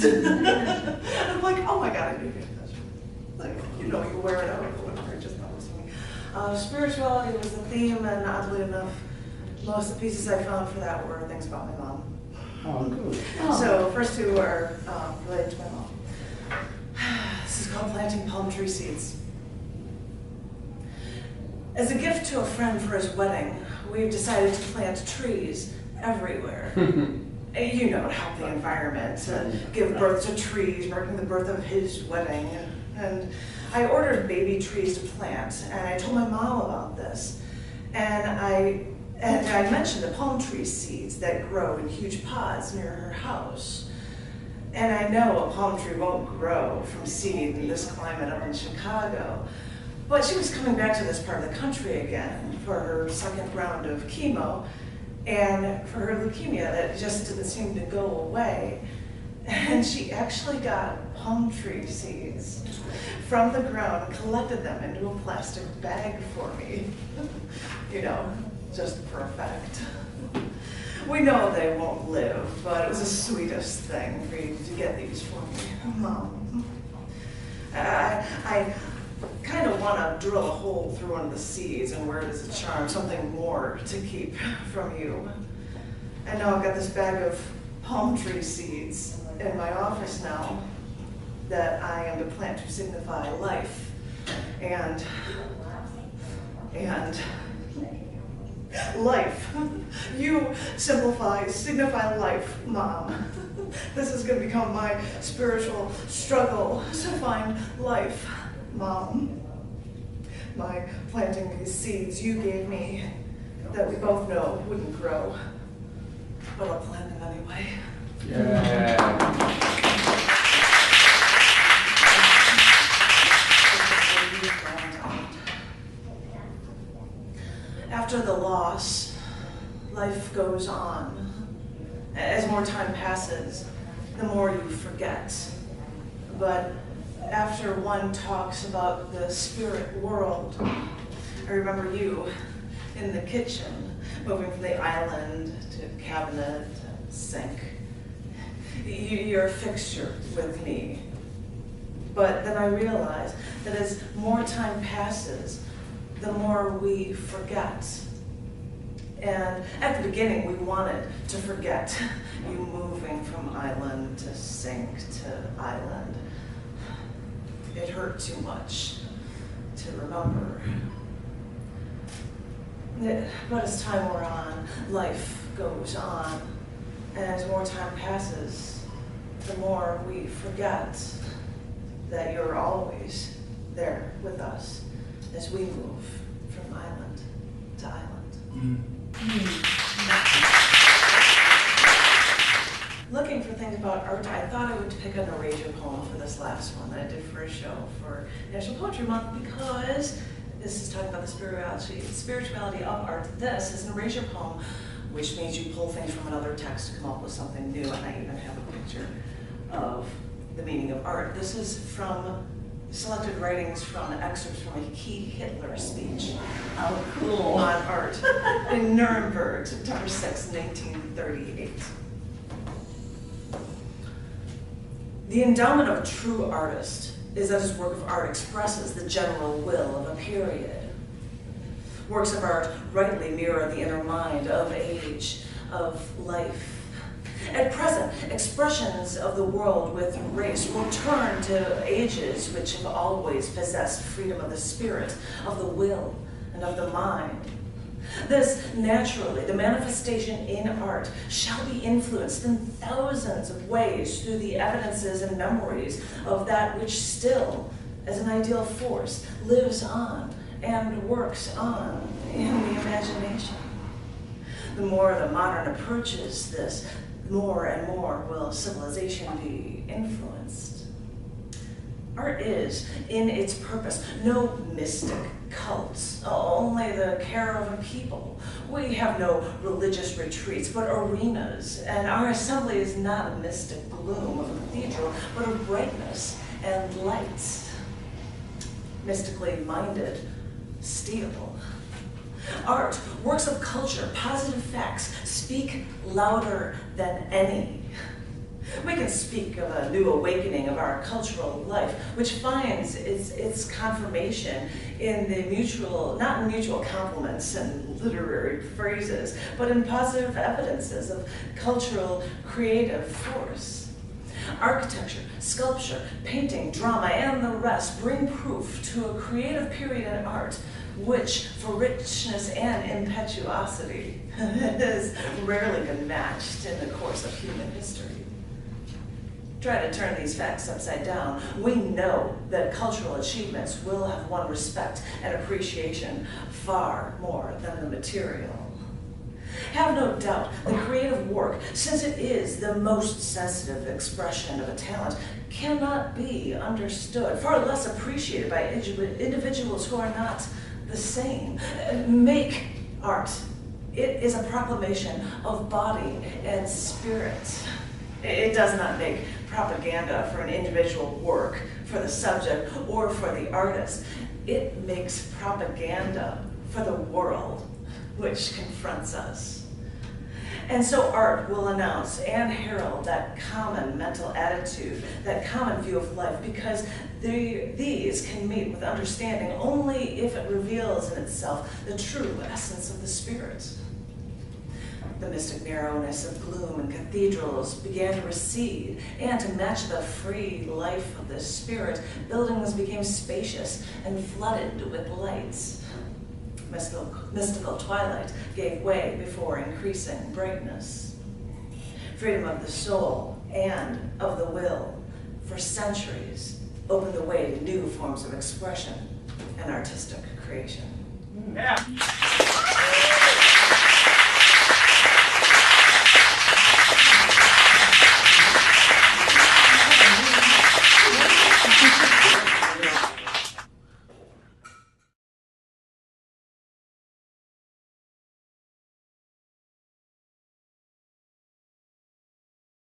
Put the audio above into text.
perfect. I'm like, oh my God, I knew that. Like, you know, you wear it out or whatever, just noticing. Spirituality was the theme, and oddly enough, most of the pieces I found for that were things about my mom. Oh, good. So first two are related to my mom. This is called Planting Palm Tree Seeds. As a gift to a friend for his wedding, we've decided to plant trees everywhere. You know, to help the environment, to give birth to trees, marking the birth of his wedding. And I ordered baby trees to plant, and I told my mom about this. And I mentioned the palm tree seeds that grow in huge pods near her house. And I know a palm tree won't grow from seed in this climate up in Chicago. But she was coming back to this part of the country again for her second round of chemo, and for her leukemia that just didn't seem to go away. And she actually got palm tree seeds from the ground and collected them into a plastic bag for me. You know, just for effect. We know they won't live, but it was the sweetest thing for you to get these for me, Mom. I kind of want to drill a hole through one of the seeds and wear it as a charm, something more to keep from you. And now I've got this bag of palm tree seeds in my office now that I am to plant to signify life and life. You signify life, Mom. This is going to become my spiritual struggle to find life, Mom. My planting these seeds you gave me that we both know wouldn't grow, but I'll plant them anyway. Yeah. After the loss, life goes on. As more time passes, the more you forget. But after one talks about the spirit world, I remember you in the kitchen, moving from the island to cabinet and sink. You're a fixture with me. But then I realized that as more time passes, the more we forget. And at the beginning, we wanted to forget you moving from island to sink to island. It hurt too much to remember. But as time wore on, life goes on. And as more time passes, the more we forget that you're always there with us as we move from island to island. Looking for things about art, I thought I would pick an erasure poem for this last one that I did for a show for National Poetry Month, because this is talking about the spirituality of art. This is an erasure poem, which means you pull things from another text to come up with something new, and I even have a picture of the meaning of art. This is from selected writings from excerpts from a key Hitler speech. Oh, cool. On art in Nuremberg, September 6, 1938. The endowment of a true artist is that his work of art expresses the general will of a period. Works of art rightly mirror the inner mind of age, of life. At present, expressions of the world with race will turn to ages which have always possessed freedom of the spirit, of the will, and of the mind. This, naturally, the manifestation in art shall be influenced in thousands of ways through the evidences and memories of that which still, as an ideal force, lives on and works on in the imagination. The more the modern approaches this, more and more will civilization be influenced. Art is, in its purpose, no mystic cults, only the care of a people. We have no religious retreats, but arenas, and our assembly is not a mystic gloom of a cathedral, but a brightness and light. Mystically minded, steel. Art, works of culture, positive facts, speak louder than any. We can speak of a new awakening of our cultural life, which finds its confirmation in the not in mutual compliments and literary phrases, but in positive evidences of cultural creative force. Architecture, sculpture, painting, drama, and the rest bring proof to a creative period in art which, for richness and impetuosity, has rarely been matched in the course of human history. Try to turn these facts upside down. We know that cultural achievements will have won respect and appreciation far more than the material. Have no doubt the creative work, since it is the most sensitive expression of a talent, cannot be understood, far less appreciated by individuals who are not the same. Make art. It is a proclamation of body and spirit. It does not make propaganda for an individual work, for the subject, or for the artist. It makes propaganda for the world, which confronts us. And so art will announce and herald that common mental attitude, that common view of life, because these can meet with understanding only if it reveals in itself the true essence of the spirit. The mystic narrowness of gloom in cathedrals began to recede, and to match the free life of the spirit, buildings became spacious and flooded with lights. Mystical twilight gave way before increasing brightness. Freedom of the soul and of the will, for centuries, opened the way to new forms of expression and artistic creation. Yeah.